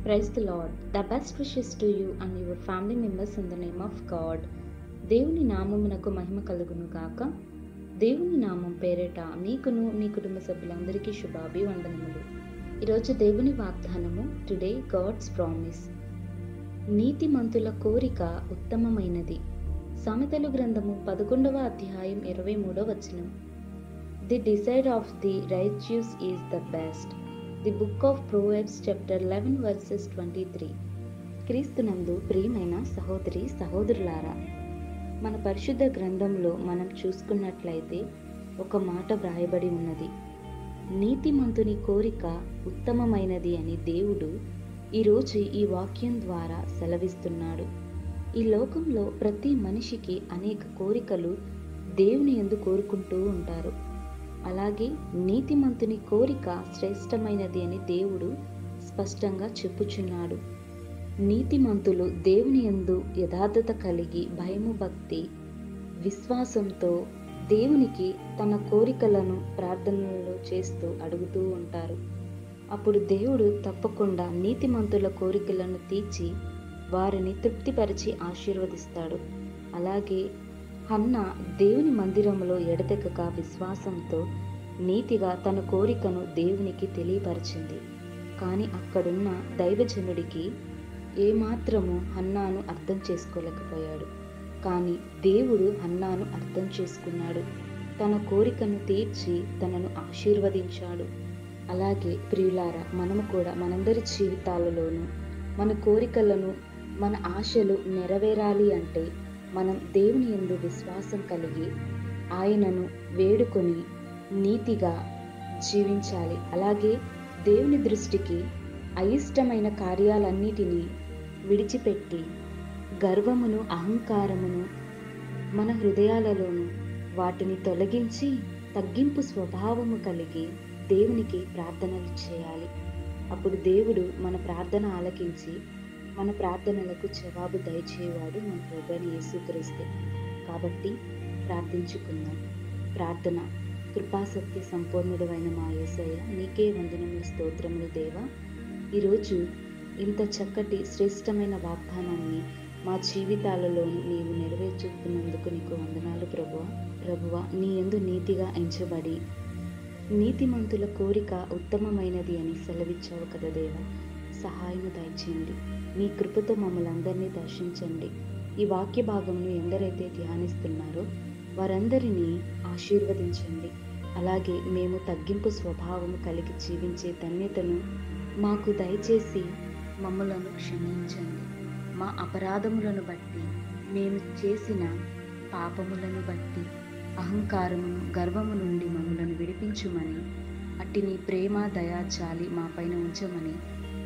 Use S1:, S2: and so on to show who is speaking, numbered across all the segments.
S1: Praise the Lord. The best wishes to you and your family members in the name of God. దేవుని నామమునకు మహిమ కలుగును గాక. దేవుని నామం పేరిట మీకును మీ కుటుంబ సభ్యులందరికీ శుభాభివందనములు. ఈరోజు దేవుని వాగ్దానము టుడే గాడ్స్ ప్రామిస్. నీతిమంతుల కోరిక ఉత్తమమైనది. సామెతలు గ్రంథము 11వ అధ్యాయం 23వ వచనం. The desire of the righteous is the best. The book of Proverbs chapter 11 versus 23. క్రీస్తునందు ప్రియమైన సహోదరి సహోదరులారా, మన పరిశుద్ధ గ్రంథంలో మనం చూసుకున్నట్లయితే ఒక మాట వ్రాయబడి ఉన్నది. నీతిమంతుని కోరిక ఉత్తమమైనది అని దేవుడు ఈరోజు ఈ వాక్యం ద్వారా సెలవిస్తున్నాడు. ఈ లోకంలో ప్రతి మనిషికి అనేక కోరికలు దేవుని యందు కోరుకుంటూ ఉంటారు. అలాగే నీతిమంతుని కోరిక శ్రేష్టమైనది అని దేవుడు స్పష్టంగా చెప్పుచున్నాడు. నీతిమంతులు దేవుని యందు యథార్థత కలిగి భయము భక్తి విశ్వాసంతో దేవునికి తన కోరికలను ప్రార్థనలు చేస్తూ అడుగుతూ ఉంటారు. అప్పుడు దేవుడు తప్పకుండా నీతిమంతుల కోరికలను తీర్చి వారిని తృప్తిపరిచి ఆశీర్వదిస్తాడు. అలాగే హన్నా దేవుని మందిరంలో ఎడతెగక విశ్వాసంతో నీతిగా తన కోరికను దేవునికి తెలియపరిచింది. కానీ అక్కడున్న దైవజనుడికి ఏమాత్రము హన్నాను అర్థం చేసుకోలేకపోయాడు. కానీ దేవుడు హన్నాను అర్థం చేసుకున్నాడు. తన కోరికను తీర్చి తనను ఆశీర్వదించాడు. అలాగే ప్రియులారా, మనము కూడా మనందరి జీవితాలలోనూ మన కోరికలను మన ఆశలు నెరవేరాలి అంటే మనం దేవుని యందు విశ్వాసం కలిగి ఆయనను వేడుకొని నీతిగా జీవించాలి. అలాగే దేవుని దృష్టికి అయిష్టమైన కార్యాలన్నిటినీ విడిచిపెట్టి గర్వమును అహంకారమును మన హృదయాలలోనూ వాటిని తొలగించి తగ్గింపు స్వభావము కలిగి దేవునికి ప్రార్థనలు చేయాలి. అప్పుడు దేవుడు మన ప్రార్థన ఆలకించి మన ప్రార్థనలకు జవాబు దయచేవాడు మన ప్రభువైన యేసుక్రీస్తు. కాబట్టి ప్రార్థించుకుందాం. ప్రార్థన. కృపాసక్తి సంపూర్ణుడైన మా యేసయ్య, నీకే వందనములు స్తోత్రములు దేవా. ఈరోజు ఇంత చక్కటి శ్రేష్టమైన వాగ్దానాన్ని మా జీవితాలలోనూ నీవు నెరవేర్చుతున్నందుకు నీకు వందనాలు ప్రభువా. నీ యందు నీతిగా ఎంచబడి నీతిమంతుల కోరిక ఉత్తమమైనది అని సెలవిచ్చావు కదా దేవా. సహాయము దయచేయండి. నీ కృపతో మమ్మల్ని అందరినీ దర్శించండి. ఈ వాక్య భాగంను ఎందరైతే ధ్యానిస్తున్నారో వారందరినీ ఆశీర్వదించండి. అలాగే మేము తగ్గింపు స్వభావము కలిగి జీవించే ధన్యతను మాకు దయచేసి మమ్మలను క్షమించండి. మా అపరాధములను బట్టి, మేము చేసిన పాపములను బట్టి, అహంకారమును గర్వము నుండి మమ్మలను విడిపించుమని, అట్టి నీ ప్రేమ దయా చాలి మా పైన ఉంచమని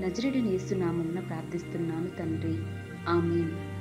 S1: నజరేయుడైన యేసు నామమున ప్రార్థిస్తున్నాను తండ్రి. ఆమేన్.